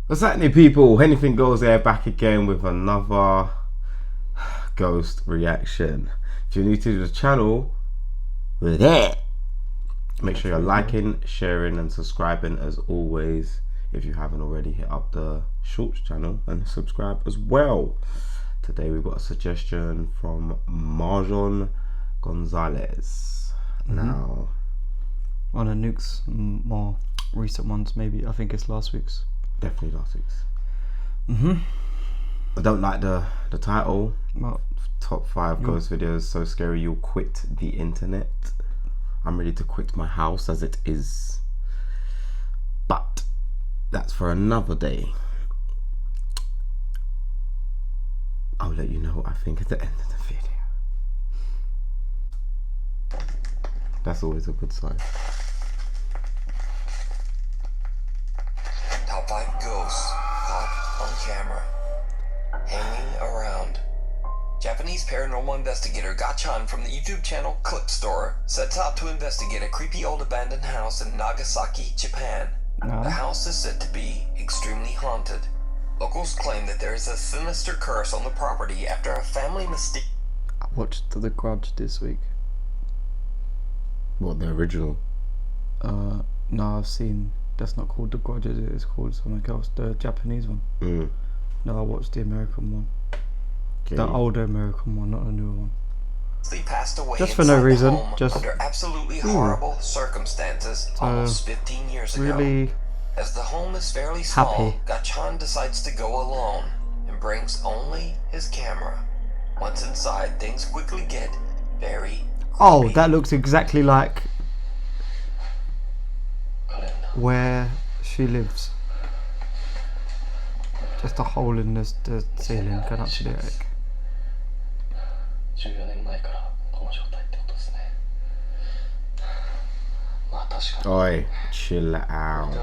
What's happening, people? Anything Goes there, back again with another ghost reaction. If you're new to the channel, with it, make sure you're liking, sharing and subscribing as always. If you haven't already, hit up the Shorts channel and subscribe as well. Today we've got a suggestion from Marjon Gonzalez. Now, one of Nukes' more recent ones, maybe. I think it's last week's. Definitely last week's. I don't like the title. Well, Top 5 ghost videos so scary you'll quit the internet. I'm ready to quit my house as it is, but that's for another day. I'll let you know what I think at the end of the video. That's always a good sign. Top 5 ghosts caught on camera hanging around. Japanese paranormal investigator Gachan from the YouTube channel Clip Store sets out to investigate a creepy old abandoned house in Nagasaki, Japan. The house is said to be extremely haunted. Locals claim that there is a sinister curse on the property after a family mistake. I watched The Grudge this week. What, the original? No, I've seen. That's not called The Grudge, is it? It's called something else. The Japanese one. No, I watched the American one. Okay. The older American one, not the newer one. Passed away just for no reason, just under absolutely horrible circumstances almost 15 years ago. Really, as the home is fairly small, happy. Gachan decides to go alone and brings only his camera. Once inside, things quickly get very creepy. That looks exactly like where she lives. Just a hole in the ceiling going up to the attic. Oi, chill out.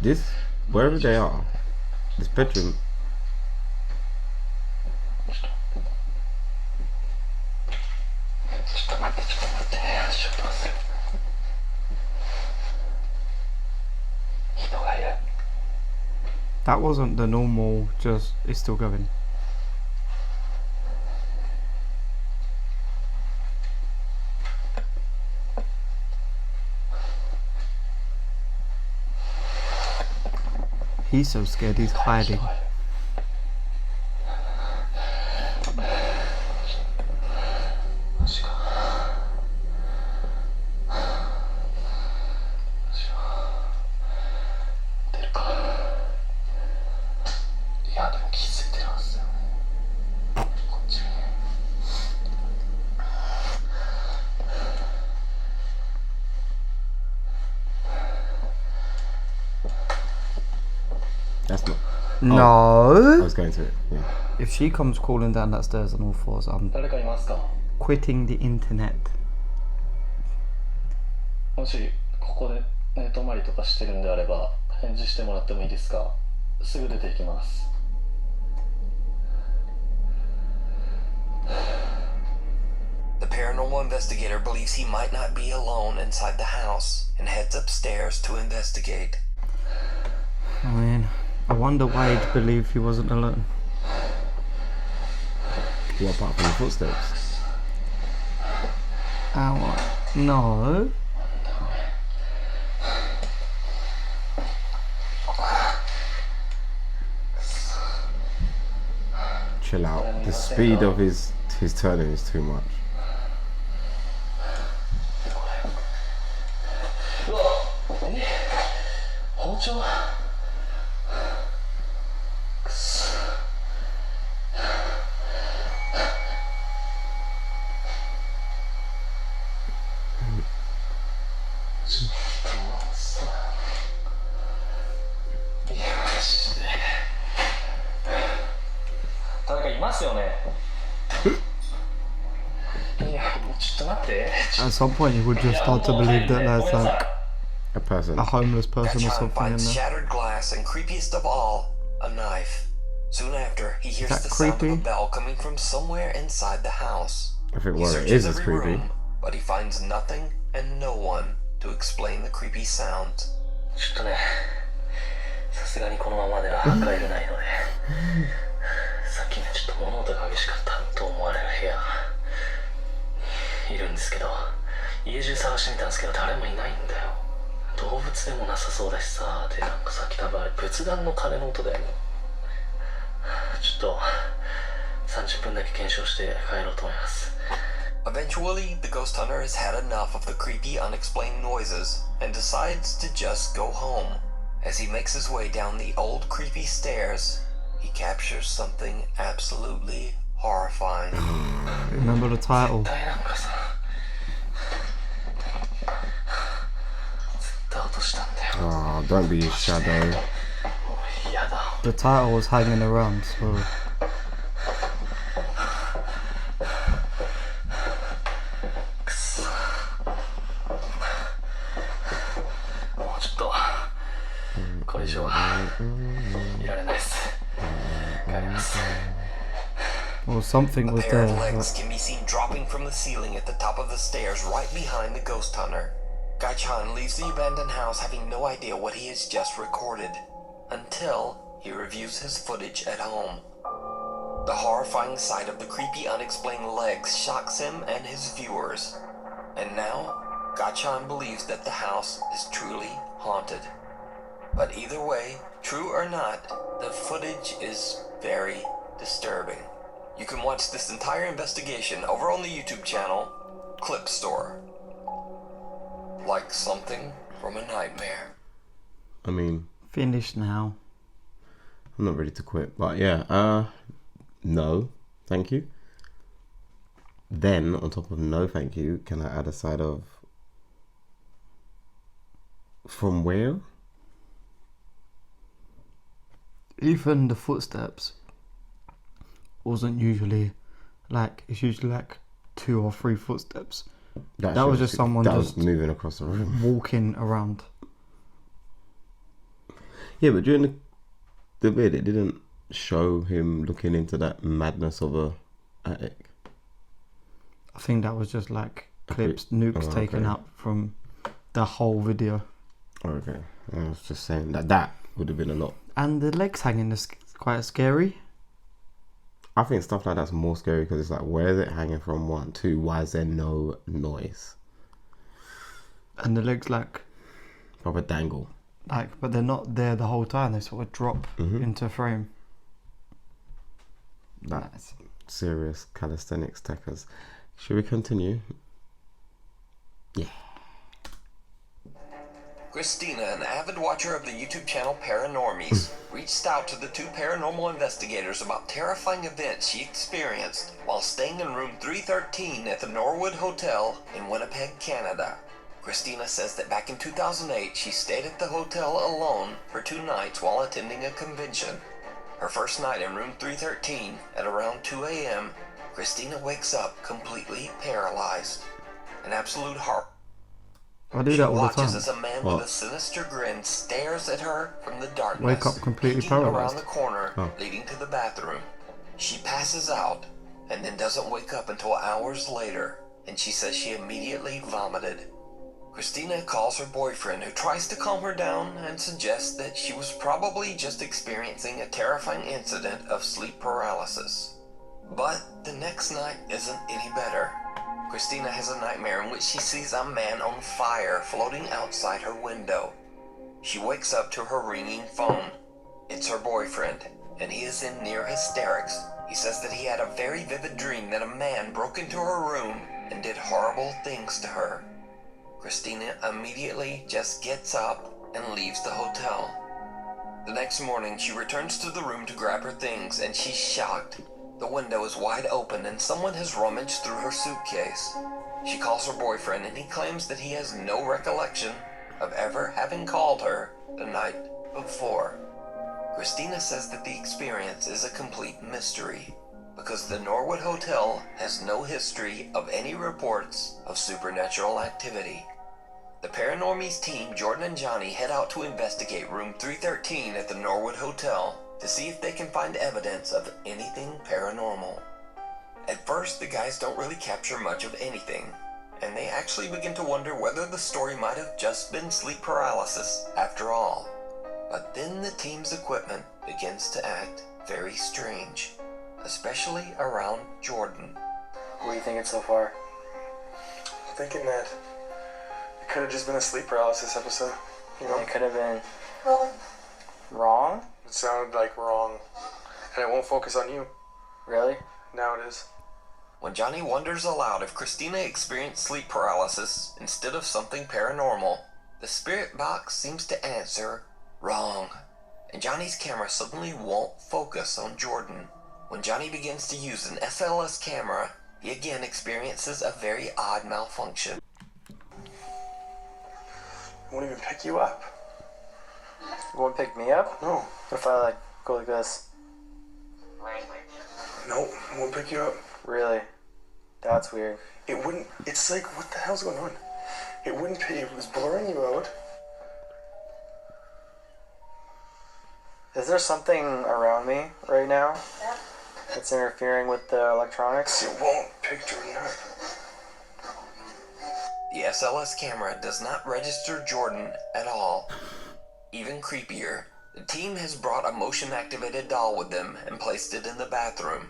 This, wherever they are, this bedroom. That wasn't the normal, just, it's still going. He's so scared, he's hiding. That's not. No. I was going to it. Yeah. If she comes crawling down that stairs on all fours, I'm quitting the internet. もしここで寝泊まりとかしてるんであれば返事してもらってもいいですか？すぐ出て行きます。 The paranormal investigator believes he might not be alone inside the house and heads upstairs to investigate. I mean, I wonder why he'd believe he wasn't alone. What, apart from the footsteps? No. Chill out. The speed of his turning is too much. At some point you would just start to believe that there's like A person. a homeless person or Gachan something in finds there. shattered glass and, creepiest of all, a knife. Soon after, he hears that the sound of creepy? a bell coming from somewhere inside the house. I think He what it searches is every creepy. room, but he finds nothing and no one to explain the creepy sounds. ちょっとね、さすがにこのままでは帰れないのでさっきねちょっと物音が激しかったと思われる部屋いるんですけど、家中探してみたんですけど誰もいないんだよ。動物でもなさそうだしさ、でなんかさっき多分あれ仏壇の鐘の音だよね。ちょっと30分だけ検証して帰ろうと思います。 Eventually, the ghost hunter has had enough of the creepy, unexplained noises and decides to just go home. As he makes his way down the old, creepy stairs, he captures something absolutely horrifying. Remember the title? 絶対なんかさ、絶対落としたんだよ。 Oh, don't be a shadow. もう嫌だ。 The title was hanging around, so くそ。もうちょっとこれ以上はいられないです。帰ります。 well, something A was pair there. of legs But can be seen dropping from the ceiling at the top of the stairs right behind the ghost hunter. Gai-chan leaves the abandoned house having no idea what he has just recorded, until he reviews his footage at home. The horrifying sight of the creepy, unexplained legs shocks him and his viewers. And now, Gai-chan believes that the house is truly haunted. But either way, true or not, the footage is very disturbing. You can watch this entire investigation over on the YouTube channel, Clip Store. Like something from a nightmare. I mean, finished now. I'm not ready to quit, but yeah, no, thank you. Then, on top of no thank you, can I add a side of from where? Even the footsteps wasn't usually like, it's usually like 2 or 3 footsteps. That was just someone that just was moving across the room, walking around. Yeah, but during the vid, it didn't show him looking into that madness of a attic. I think that was just like clips, Nukes taken okay. out from the whole video. Okay, I was just saying that would have been a lot. And the legs hanging is quite scary. I think stuff like that's more scary because it's like, where is it hanging from? 1, 2, why is there no noise? And the legs like, Proper dangle. but they're not there the whole time. They sort of drop into frame. That's serious calisthenics techers. Should we continue? Yeah. Christina, an avid watcher of the YouTube channel Paranormies, reached out to the 2 paranormal investigators about terrifying events she experienced while staying in room 313 at the Norwood Hotel in Winnipeg, Canada. Christina says that back in 2008, she stayed at the hotel alone for 2 nights while attending a convention. Her first night in room 313, at around 2 a.m., Christina wakes up completely paralyzed. An absolute horror. I do She that all the watches time. as a man with a sinister grin stares at her from the darkness, Wake up completely peeking around paralyzed. the corner leading to the bathroom. She passes out and then doesn't wake up until hours later, and she says she immediately vomited. Christina calls her boyfriend, who tries to calm her down and suggests that she was probably just experiencing a terrifying incident of sleep paralysis. But the next night isn't any better. Christina has a nightmare in which she sees a man on fire floating outside her window. She wakes up to her ringing phone. It's her boyfriend, and he is in near hysterics. He says that he had a very vivid dream that a man broke into her room and did horrible things to her. Christina immediately just gets up and leaves the hotel. The next morning, she returns to the room to grab her things, and she's shocked. The window is wide open and someone has rummaged through her suitcase. She calls her boyfriend and he claims that he has no recollection of ever having called her the night before. Christina says that the experience is a complete mystery because the Norwood Hotel has no history of any reports of supernatural activity. The Paranormies team, Jordan and Johnny, head out to investigate room 313 at the Norwood Hotel to see if they can find evidence of anything paranormal. At first, the guys don't really capture much of anything, and they actually begin to wonder whether the story might have just been sleep paralysis after all. But then the team's equipment begins to act very strange, especially around Jordan. What are you thinking so far? I'm thinking that it could have just been a sleep paralysis episode. You know? It could have been wrong? It sounded like wrong. And it won't focus on you. Really? Now it is. When Johnny wonders aloud if Christina experienced sleep paralysis instead of something paranormal, the spirit box seems to answer wrong, and Johnny's camera suddenly won't focus on Jordan. When Johnny begins to use an SLS camera, he again experiences a very odd malfunction. It won't even pick you up. You won't pick me up? No. What if I like go like this? Nope, it won't pick you up. Really? That's weird. It wouldn't, it's like, what the hell's going on? It wouldn't pick, it was blurring you out. Is there something around me right now that's interfering with the electronics? It won't pick Jordan up. The SLS camera does not register Jordan at all. Even creepier, the team has brought a motion-activated doll with them and placed it in the bathroom.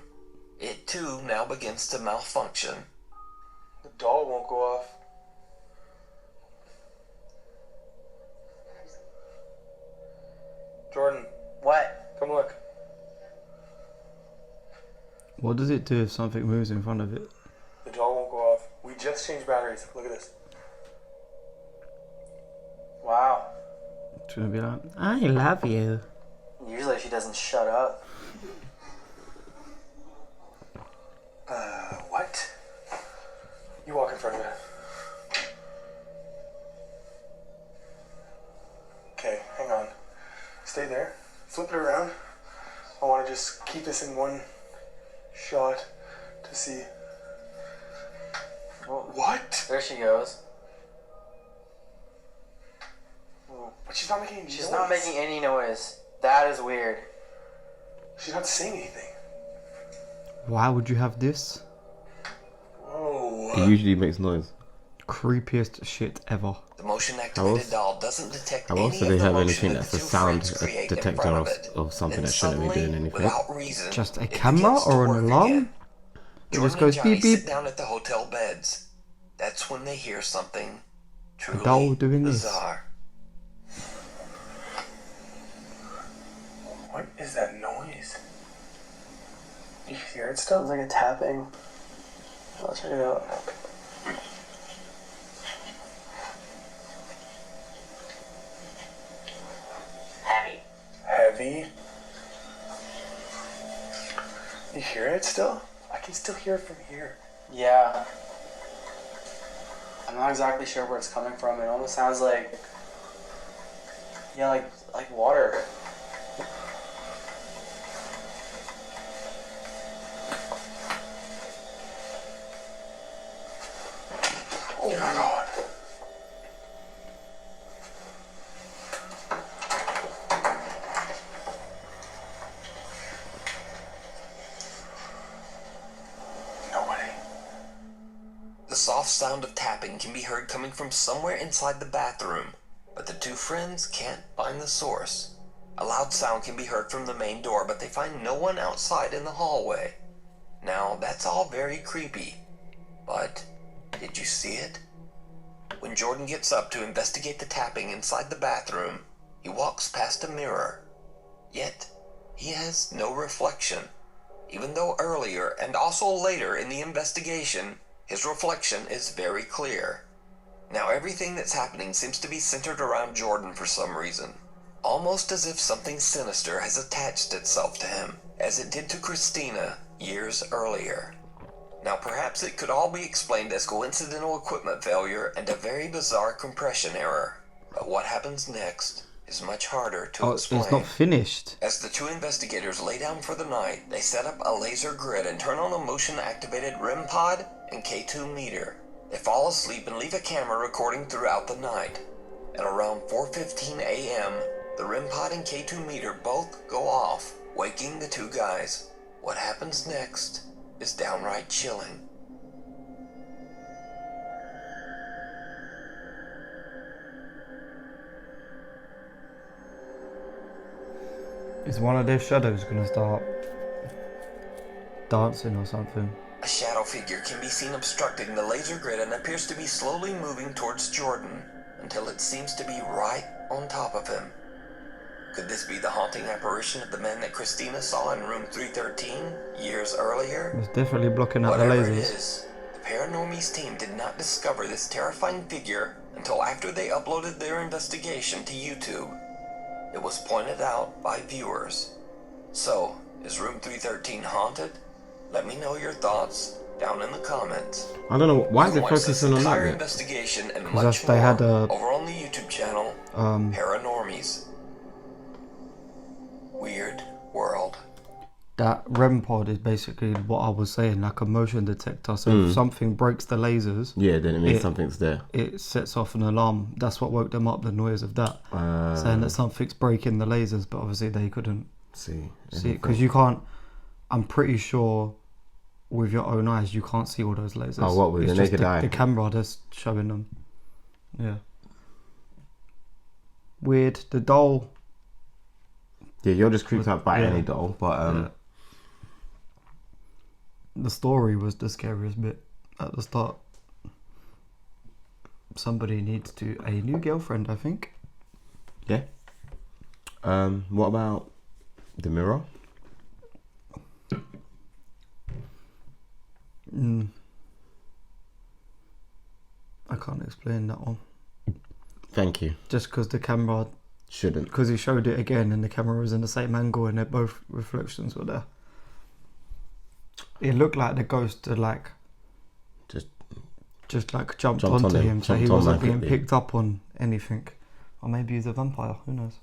It too now begins to malfunction. The doll won't go off. Jordan, What? come look. What does it do if something moves in front of it? The doll won't go off. We just changed batteries. Look at this. Wow. It's gonna be like, I love you. Usually she doesn't shut up. What? You walk in front of it. Okay, hang on. Stay there. Flip it around. I want to just keep this in one shot to see. Well, What? there she goes. But she's not making any She's noise. not making any noise. That is weird. She's not saying anything. Why would you have this? Whoa. It usually makes noise. Creepiest shit ever. The motion-activated else- doll doesn't detect How any else do of they the have motion anything that that's the a two sound friends create in detector front of, it. of something Then that shouldn't be suddenly, doing anything? without reason, Just a it camera begins to or an work alarm? again. It Jordan just goes and Johnny beep beep. sit down at the hotel beds. That's when they hear something truly doll doing this. bizarre. What is that noise? You hear it still? Sounds like a tapping. I'll check it out. Heavy. You hear it still? I can still hear it from here. Yeah. I'm not exactly sure where it's coming from. It almost sounds like, yeah, like water. Oh my god. Nobody. The soft sound of tapping can be heard coming from somewhere inside the bathroom, but the two friends can't find the source. A loud sound can be heard from the main door, but they find no one outside in the hallway. Now, that's all very creepy, but did you see it? When Jordan gets up to investigate the tapping inside the bathroom, he walks past a mirror. Yet, he has no reflection, even though earlier and also later in the investigation, his reflection is very clear. Now everything that's happening seems to be centered around Jordan for some reason, almost as if something sinister has attached itself to him, as it did to Christina years earlier. Now perhaps it could all be explained as coincidental equipment failure and a very bizarre compression error. But what happens next is much harder to Oh, explain. it's not finished. As the two investigators lay down for the night, they set up a laser grid and turn on a motion-activated REM pod and K2 meter. They fall asleep and leave a camera recording throughout the night. At around 4:15 a.m., the REM pod and K2 meter both go off, waking the two guys. What happens next is downright chilling. Is one of their shadows gonna start dancing or something? A shadow figure can be seen obstructing the laser grid and appears to be slowly moving towards Jordan until it seems to be right on top of him. Could this be the haunting apparition of the man that Christina saw in room 313 years earlier? It's definitely blocking out the Whatever lasers. it is, the Paranormies team did not discover this terrifying figure until after they uploaded their investigation to YouTube. It was pointed out by viewers. So, is room 313 haunted? Let me know your thoughts down in the comments. I don't know why is it Watch this focusing on entire that bit? investigation and Because much they more had a over on the YouTube channel Paranormies. Weird World. that REM pod is basically what I was saying, like a motion detector. So if something breaks the lasers, Yeah, then it means something's there. it sets off an alarm. That's what woke them up, the noise of that, saying that something's breaking the lasers. But obviously they couldn't See see it because you can't. I'm pretty sure with your own eyes you can't see all those lasers. Oh, what, with It's the just naked eye? The camera that's showing them. Yeah. Weird. The doll. Yeah, you're just creeped out by Yeah. any doll, but Yeah. The story was the scariest bit at the start. Somebody needs a new girlfriend, I think. yeah. What about the mirror? I can't explain that one. Thank you. Just because the camera, Shouldn't. because he showed it again and the camera was in the same angle and both reflections were there. It looked like the ghost had just like jumped onto him, so he jumped on wasn't being magically. picked up on anything. Or maybe he's a vampire, who knows?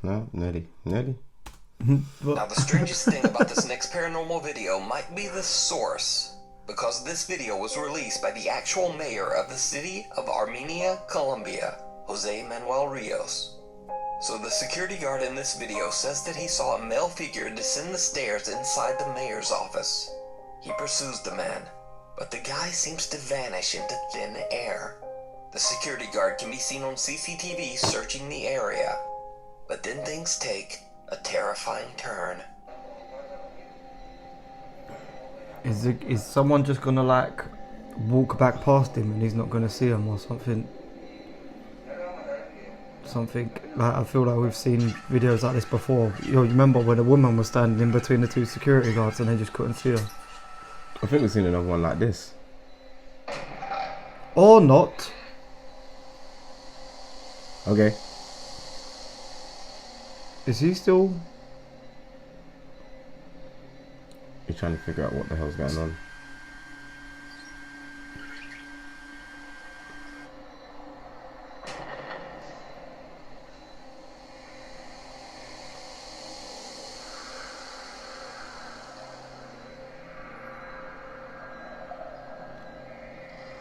No, nearly. Now the strangest thing about this next paranormal video might be the source, because this video was released by the actual mayor of the city of Armenia, Colombia, Jose Manuel Rios. So the security guard in this video says that he saw a male figure descend the stairs inside the mayor's office. He pursues the man, but the guy seems to vanish into thin air. The security guard can be seen on CCTV searching the area, but then things take a terrifying turn. Is someone just gonna like walk back past him and he's not gonna see him or something? Something like, I feel like we've seen videos like this before. You remember when a woman was standing in between the two security guards and they just couldn't see her? I think we've seen another one like this. Or not. Okay. Is he still? You're trying to figure out what the hell's going on.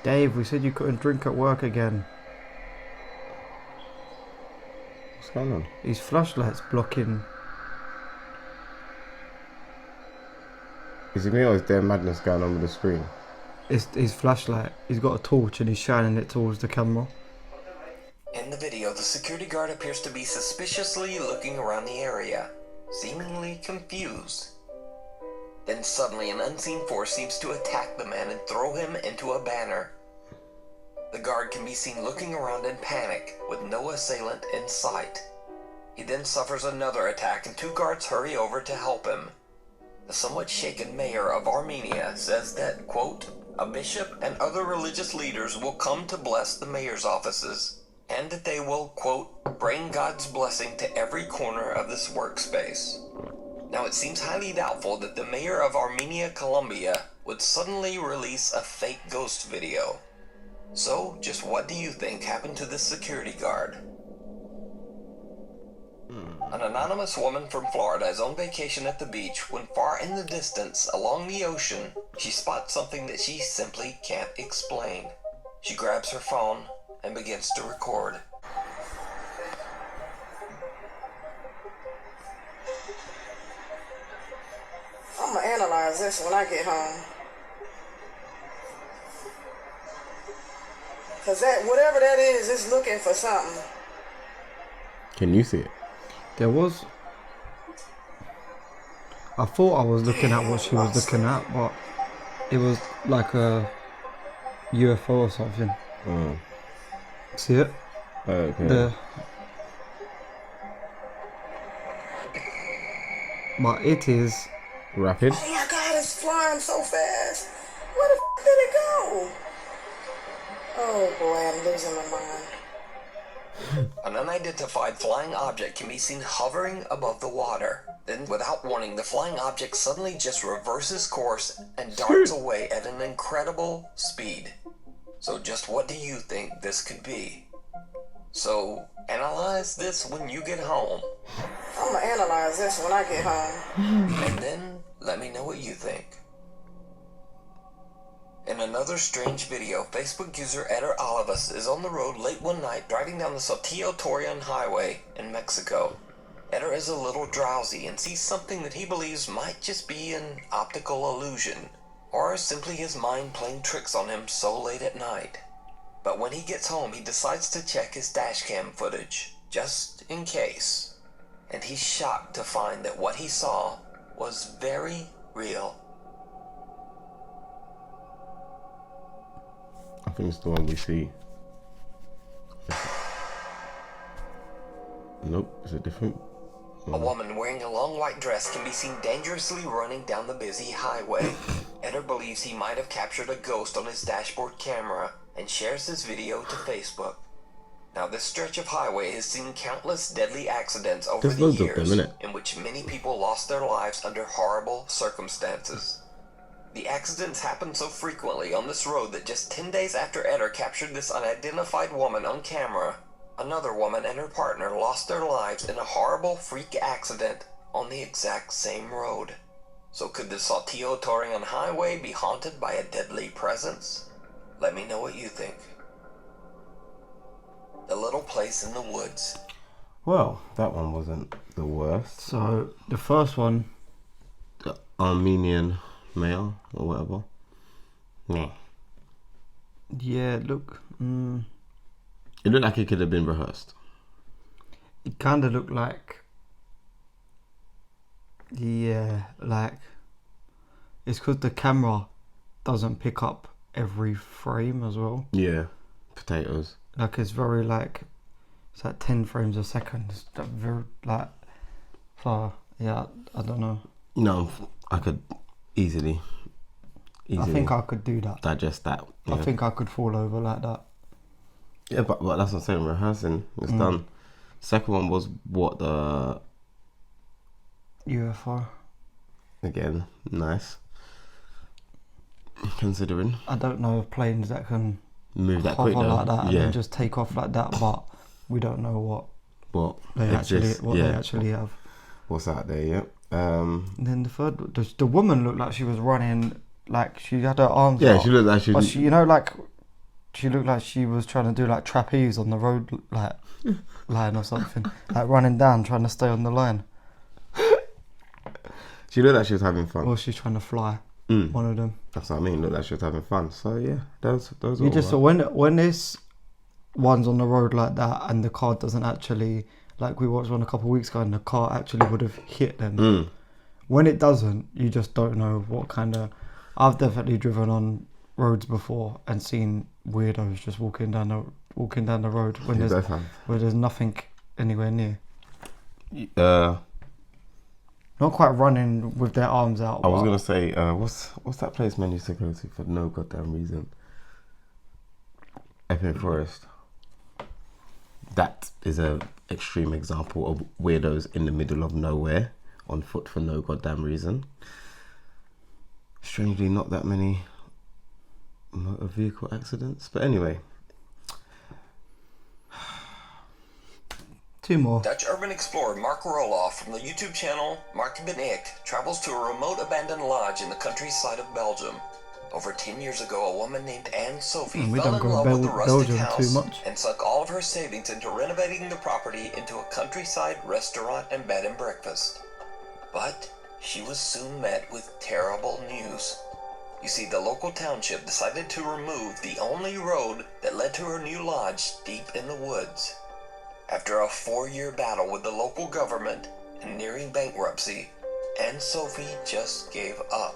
Dave, we said you couldn't drink at work again. What's going on? His flashlight's blocking. Is it me or is there madness going on with the screen? It's his flashlight. He's got a torch and he's shining it towards the camera. In the video, the security guard appears to be suspiciously looking around the area, seemingly confused. Then suddenly an unseen force seems to attack the man and throw him into a banner. The guard can be seen looking around in panic, with no assailant in sight. He then suffers another attack and two guards hurry over to help him. The somewhat shaken mayor of Armenia says that, quote, a bishop and other religious leaders will come to bless the mayor's offices, and that they will, quote, bring God's blessing to every corner of this workspace. Now it seems highly doubtful that the mayor of Armenia, Colombia would suddenly release a fake ghost video. So, just what do you think happened to this security guard? An anonymous woman from Florida is on vacation at the beach when far in the distance, along the ocean, she spots something that she simply can't explain. She grabs her phone and begins to record. I'm gonna analyze this when I get home. Cause that, whatever that is looking for something. Can you see it? There was. I thought I was looking at what she was looking at, but it was like a UFO or something. Oh. See it? Okay. But it is Rapid. Oh my God, it's flying so fast. Where the f did it go? Oh boy, I'm losing my mind. An unidentified flying object can be seen hovering above the water. Then, without warning, the flying object suddenly just reverses course and darts away at an incredible speed. So just what do you think this could be? So, analyze this when you get home. I'm gonna analyze this when I get home. And then, let me know what you think. In another strange video, Facebook user Eder Olivas is on the road late one night driving down the Saltillo Torreon Highway in Mexico. Eder is a little drowsy and sees something that he believes might just be an optical illusion, or simply his mind playing tricks on him so late at night. But when he gets home, he decides to check his dashcam footage, just in case. And he's shocked to find that what he saw was very real. I think it's the one we see. Nope, it's a different one. A woman wearing a long white dress can be seen dangerously running down the busy highway. Eder believes he might have captured a ghost on his dashboard camera and shares this video to Facebook. Now, this stretch of highway has seen countless deadly accidents over There's the loads of years them, innit? in which many people lost their lives under horrible circumstances. The accidents happen so frequently on this road that just 10 days after Eder captured this unidentified woman on camera, another woman and her partner lost their lives in a horrible freak accident on the exact same road. So could the Saltillo Torreon Highway be haunted by a deadly presence? Let me know what you think. The Little Place in the Woods. Well, that one wasn't the worst. so the first one. The Armenian male or whatever. Yeah. Yeah, look. It looked like it could have been rehearsed. It kind of looked like. Yeah, like. It's because the camera doesn't pick up every frame as well. Yeah. Potatoes. Like it's very like. It's like 10 frames a second. It's like very like. So yeah, I don't know. No, I could easily I think I could do that. digest that. I Yeah. think I could fall over like that. Yeah, but that's what I'm saying. Rehearsing, it's done. Second one was what the UFO. again nice. Considering I don't know of planes that can move that hover quick though. like that and Yeah. then just take off like that, but we don't know what they exists. actually have. What's out there? Yeah. And then the third, the woman looked like she was running, like she had her arms Yeah, out. she looked like she. But she, you know, like she looked like she was trying to do like trapeze on the road, like line or something, like running down, trying to stay on the line. She looked like she was having fun. Or she's trying to fly. One of them. That's what I mean. Looked like she was having fun. So yeah, those. You are just all when this one's on the road like that and the car doesn't actually, like we watched one a couple of weeks ago and the car actually would have hit them. When it doesn't, you just don't know what kind of. I've definitely driven on roads before and seen weirdos just walking down the road when You there's both have. where there's nothing anywhere near. I Not quite running with their arms out. was but gonna say, what's that place man used to go to for no goddamn reason? Epping Forest. That is a extreme example of weirdos in the middle of nowhere on foot for no goddamn reason. Strangely, not that many motor vehicle accidents, but anyway. Two more. Dutch urban explorer Mark Roloff from the YouTube channel Mark Ben Icht travels to a remote abandoned lodge in the countryside of Belgium. Over 10 years ago, a woman named Anne Sophie We fell don't in go love with the rustic Belgium too house much. and sunk all of her savings into renovating the property into a countryside restaurant and bed and breakfast. But she was soon met with terrible news. You see, the local township decided to remove the only road that led to her new lodge deep in the woods. After a 4-year battle with the local government and nearing bankruptcy, Anne Sophie just gave up.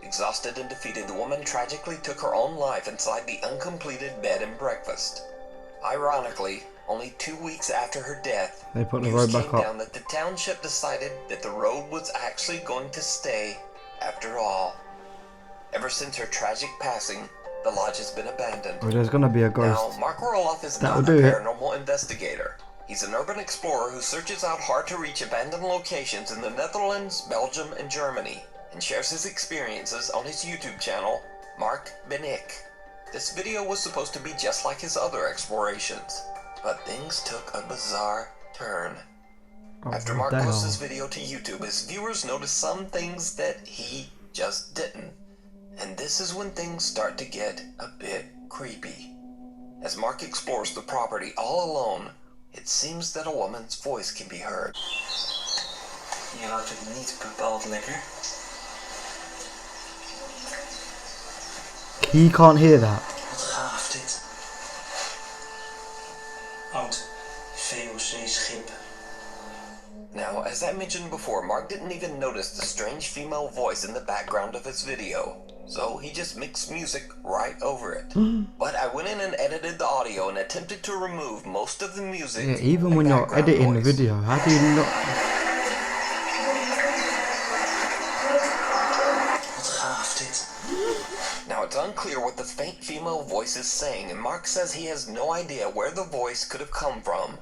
Exhausted and defeated, the woman tragically took her own life inside the uncompleted bed and breakfast. Ironically, only 2 weeks after her death, They put the news road back came up. down that the township decided that the road was actually going to stay after all. Ever since her tragic passing, the lodge has been abandoned. Oh, there's gonna be a Now, ghost. Mark Roloff is That'll not a do it. paranormal investigator. He's an urban explorer who searches out hard-to-reach abandoned locations in the Netherlands, Belgium, and Germany, and shares his experiences on his YouTube channel, Mark Benik. This video was supposed to be just like his other explorations, but things took a bizarre turn. Oh, After Mark damn. posts this video to YouTube, his viewers noticed some things that he just didn't. And this is when things start to get a bit creepy. As Mark explores the property all alone, it seems that a woman's voice can be heard. Je ruikt het niet bepaald lekker. He can't hear that. Wat gaaf dit. Oud VOC-schip. Now, as I mentioned before, Mark didn't even notice the strange female voice in the background of his video, so he just mixed music right over it. But I went in and edited the audio and attempted to remove most of the music. Yeah, even and when you're background editing the noise. video, how do you not? Wat gaaf dit. Now, it's unclear what the faint female voice is saying, and Mark says he has no idea where the voice could have come from.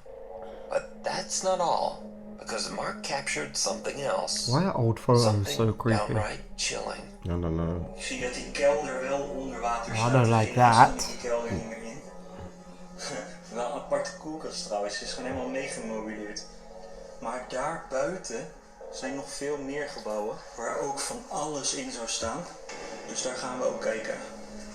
But that's not all, because Mark captured something else. Why are old photos Something so creepy? downright chilling. I don't know. Ik zie dat die kelder wel onder water I staat. don't like that. Die kelder niet meer in. Wel een aparte koelkast trouwens. Ze is gewoon helemaal meegemobileerd. Maar daar buiten zijn nog veel meer gebouwen. Waar ook van alles in zou staan. Dus daar gaan we ook kijken.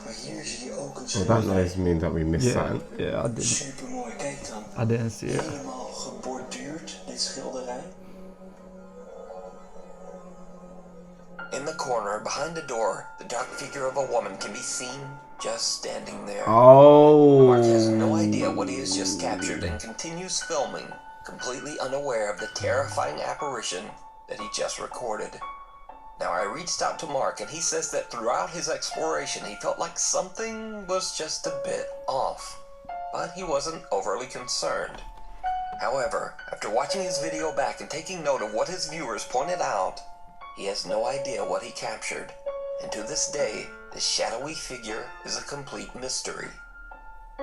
Maar hier zie je ook een Well, that schilderij. noise means that we missed Yeah, something. yeah, I didn't. Super mooi, kijk dan. I didn't see it. Helemaal geborduurd, dit schilderij. In the corner, behind the door, the dark figure of a woman can be seen just standing there. Oh. Mark has no idea what he has just captured and continues filming, completely unaware of the terrifying apparition that he just recorded. Now, I reached out to Mark, and he says that throughout his exploration, he felt like something was just a bit off, but he wasn't overly concerned. However, after watching his video back and taking note of what his viewers pointed out, he has no idea what he captured, and to this day, this shadowy figure is a complete mystery.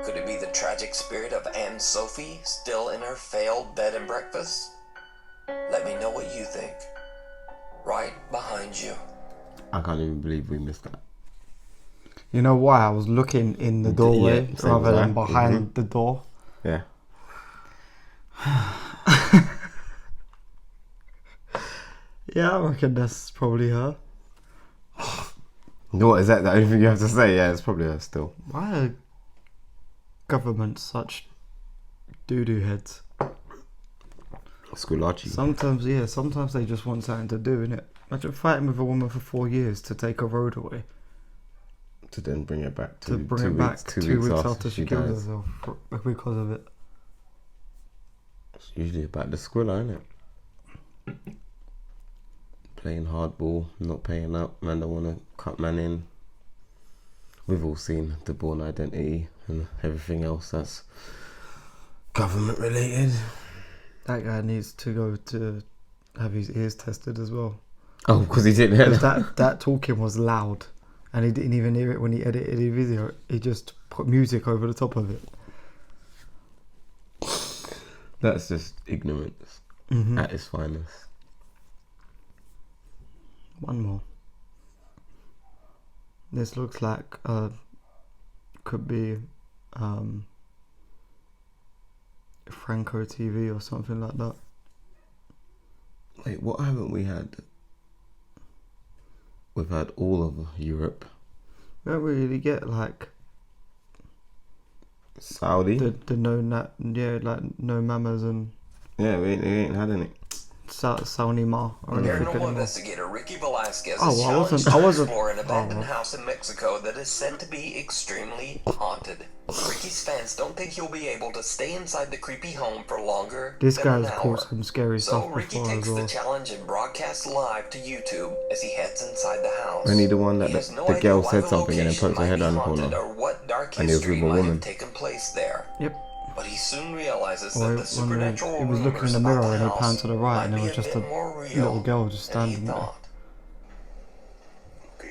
Could it be the tragic spirit of Anne Sophie still in her failed bed and breakfast? Let me know what you think. Right behind you. I can't even believe we missed that. You know why? I was looking in the doorway yeah, same rather as than I. behind the door. Yeah. Yeah, I reckon that's probably her. What, is that the only thing you have to say? Yeah, it's probably her still. Why are governments such doo-doo heads? School Sometimes they just want something to do, innit? Imagine fighting with a woman for 4 years to take a road away. To then bring it back To bring it back 2 weeks after she killed herself because of it. It's usually about the squiller, isn't it? Playing hardball, not paying up, man don't want to cut man in. We've all seen the Bourne Identity and everything else that's government related. That guy needs to go to have his ears tested as well. Oh, because he didn't hear that. That talking was loud, and he didn't even hear it when he edited his video. He just put music over the top of it. That's just ignorance at its finest. One more. This looks like could be Franco TV or something like that. Wait, what haven't we had? We've had all of Europe. We don't really get like Saudi. the no mamas and Yeah, we ain't had any. Sony Ma or anything Paranormal anymore. investigator Ricky Velasquez Oh, is well, I challenged wasn't- I to wasn't- explore an abandoned oh. house in Mexico that is said to be extremely haunted. Ricky's fans don't think he'll be able to stay inside the creepy home for longer This than an guy's hour. caught some scary So stuff Ricky before takes as the well. challenge and broadcasts live to YouTube as he heads inside the house. Only the one that He has the- no the idea girl why said the something and then location poked her might head be around the haunted corner. or what dark And it was history with a might woman. have taken place there. Yep. But he soon realizes Or that the when supernatural he was looking in rumors the about mirror the and he house panned to the right might and there be was just bit a more real little girl just than he standing there. thought. Ok,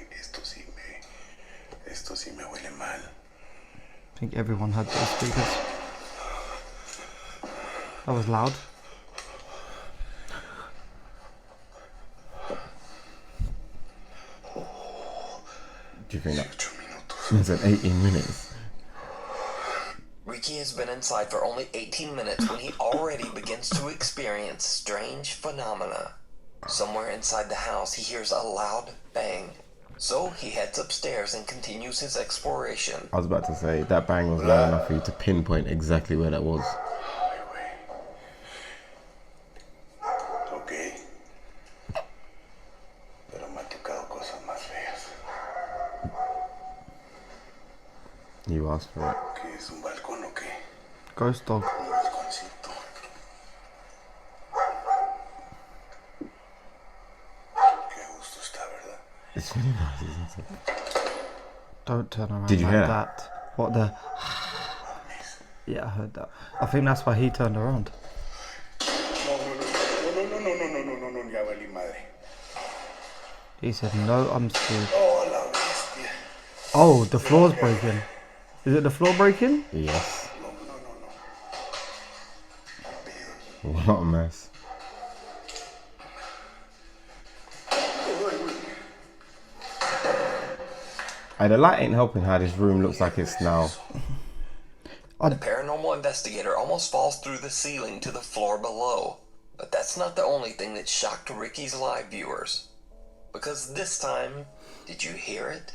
esto sí me huele mal. I think everyone had those speakers. That was loud. Do you think that 8 minutos. means at 18 minutes? Ricky has been inside for only 18 minutes when he already begins to experience strange phenomena. Somewhere inside the house, he hears a loud bang. So he heads upstairs and continues his exploration. I was about to say, that bang was loud enough for you to pinpoint exactly where that was. Ay, güey. Ok. Pero me ha tocado cosas más feas. You asked for it. ¿Qué es un balcón o qué? Ghost dog. Un balconcito. Qué gusto está, ¿verdad? It's really nice, isn't it? Don't turn around Did you like hear that. What the? Yeah, I heard that. I think that's why he turned around. No, ya valí madre. He said, "No, I'm scared." Oh, la bestia. Oh, the floor's breaking. Is it the floor breaking? Yes. No. What a mess. Hey, the light ain't helping how this room looks like it's now. The paranormal investigator almost falls through the ceiling to the floor below. But that's not the only thing that shocked Ricky's live viewers. Because this time, did you hear it?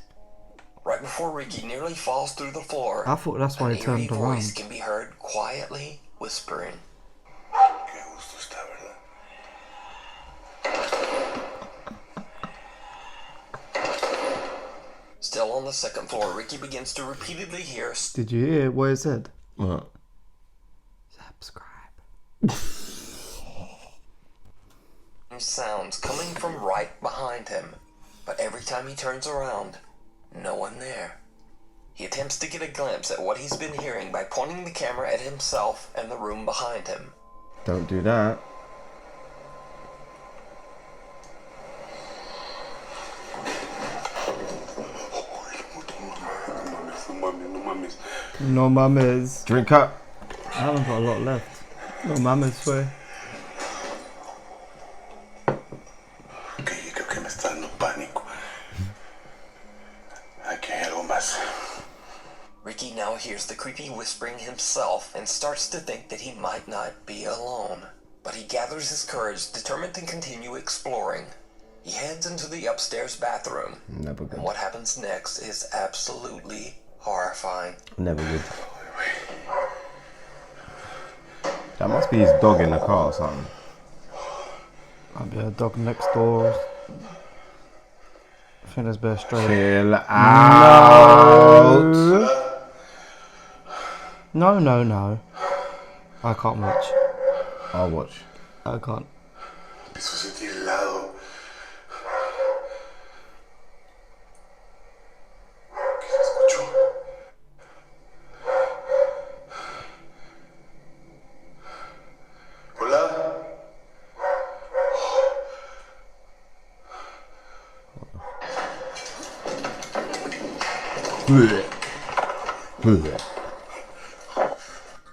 Right before Ricky nearly falls through the floor, I thought that's why an he turned eerie voice around. can be heard quietly whispering. Qué gusto está, ¿verdad? Still on the second floor, Ricky begins to repeatedly hear Did you hear what it said? What? Subscribe. sounds coming from right behind him. But every time he turns around, no one there. He attempts to get a glimpse at what he's been hearing by pointing the camera at himself and the room behind him. Don't do that. No mames. No mames. Drink up. I haven't got a lot left. No mames, swear. Ok, creo que me está dando pánico. Aquí hay algo más. Ricky now hears the creepy whispering himself and starts to think that he might not be alone. But he gathers his courage, determined to continue exploring. He heads into the upstairs bathroom. Never good. And what happens next is absolutely horrifying. Never good. That must be his dog in the car or something. Might be a dog next door. I think there's better straight. Chill out. No. I can't watch. I'll watch. I can't. Empiezo a sentir helado. ¿Qué se escuchó? Hola.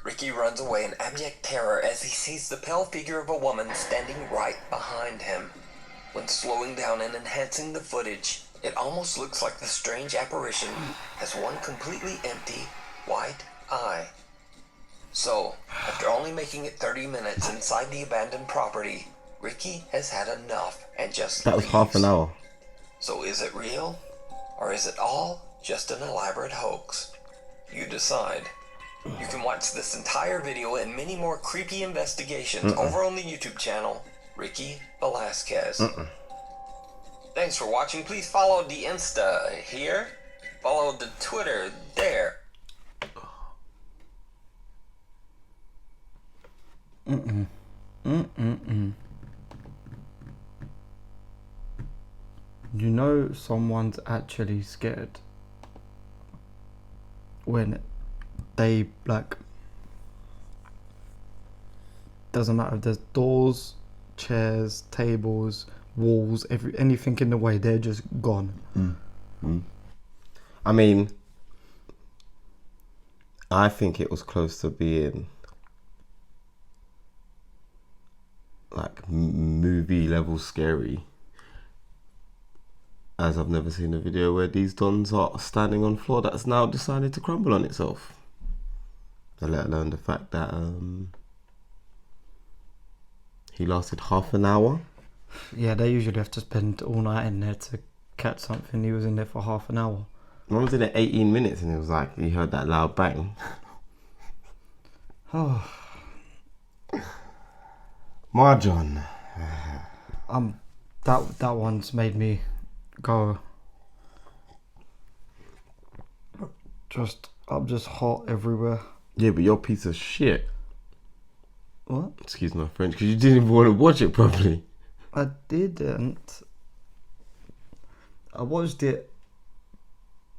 Ricky runs away in abject terror as he sees the pale figure of a woman standing right behind him. When slowing down and enhancing the footage, it almost looks like the strange apparition has one completely empty, white eye. So, after only making it 30 minutes inside the abandoned property, Ricky has had enough and just That was leaves. half an hour. So is it real? Or is it all just an elaborate hoax? You decide. You can watch this entire video and many more creepy investigations over on the YouTube channel Ricky Velasquez. Thanks for watching. Please follow the Insta here. Follow the Twitter there. You know someone's actually scared when they, like, doesn't matter if there's doors, chairs, tables, walls, anything in the way, they're just gone. I mean, I think it was close to being like movie level scary, as I've never seen a video where these dons are standing on floor that's now decided to crumble on itself. Let alone the fact that he lasted half an hour. Yeah, they usually have to spend all night in there to catch something. He was in there for half an hour. One was in there 18 minutes and it was like, he heard that loud bang. Oh, Marjon. that one's made me go. I'm just hot everywhere. Yeah, but you're a piece of shit. What? Excuse my French, because you didn't even want to watch it properly. I didn't. I watched it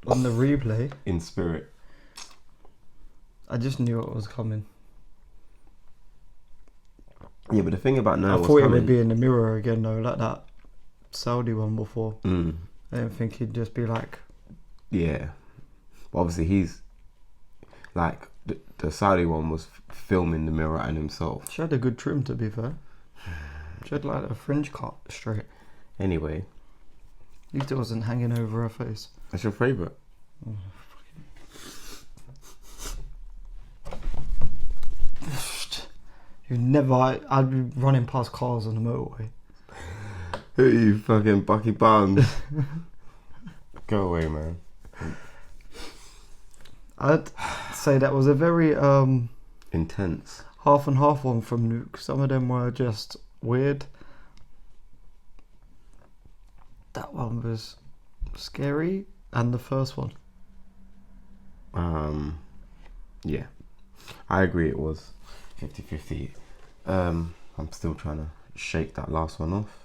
on the replay. In spirit. I just knew it was coming. Yeah, but the thing about now, I thought it would be in the mirror again though, like that Saudi one before. I didn't think he'd just be like... Yeah. But obviously he's... Like, the Saudi one was filming the mirror and himself. She had a good trim, to be fair. She had like a fringe cut straight. Anyway. At least it wasn't hanging over her face. That's your favourite? You never... I'd be running past cars on the motorway. Who are you, fucking Bucky Barnes? Go away, man. I'd say that was a very intense half and half one from Nuke. Some of them were just weird. That one was scary, and the first one. Yeah, I agree. It was 50-50. I'm still trying to shake that last one off.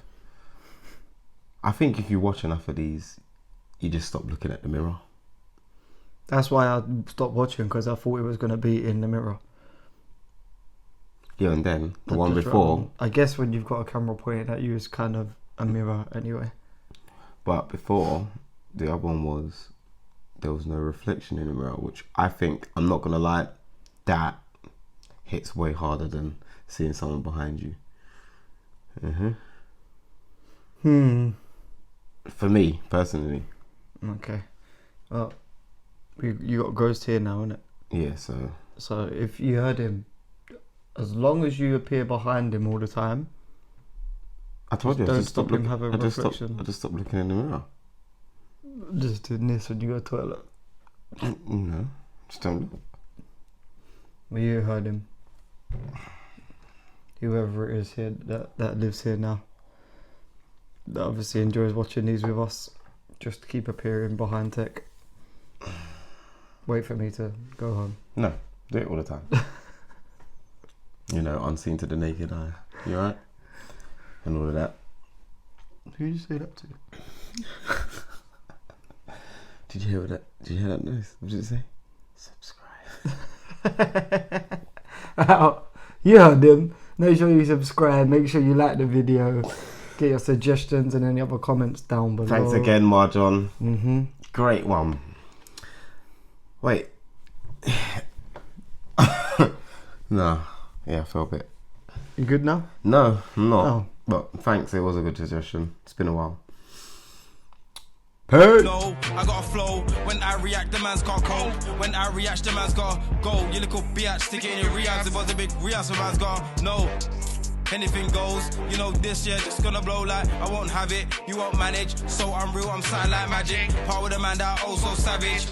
I think if you watch enough of these, you just stop looking at the mirror. That's why I stopped watching, because I thought it was going to be in the mirror. Yeah, and then the one before... I guess when you've got a camera pointed at you, it's kind of a mirror anyway. But before, the other one was... There was no reflection in the mirror, which I think, I'm not going to lie, that hits way harder than seeing someone behind you. For me, personally. Okay. Well... You got Ghost here now, innit? Yeah, so if you heard him, as long as you appear behind him all the time, I told you, don't stop him have a reflection. I just stopped looking in the mirror. Just doing this when you go to the toilet. No, just don't look. Well, you heard him. Whoever it is here that lives here now, that obviously enjoys watching these with us, just keep appearing behind tech. Wait for me to go home. No, do it all the time. You know, unseen to the naked eye. You alright? And all of that. Who did you say that to? Did you hear that? Did you hear that noise? What did it say? Subscribe. You heard them. Make sure you subscribe. Make sure you like the video. Get your suggestions and any other comments down below. Thanks again, Marjon. Great one. Wait. No. Yeah, I feel a bit. You good now? No, I'm not. Oh. But thanks, it was a good suggestion. It's been a while. Hey. I got a flow. When I react, the man's got cold. When I react, the man's got go. You little bitch, stick it in your reacts. It was a big react, so man's got no. Anything goes, you know this year just gonna blow like I won't have it, you won't manage. So I'm real, I'm silent like magic. Part with a man that also savage.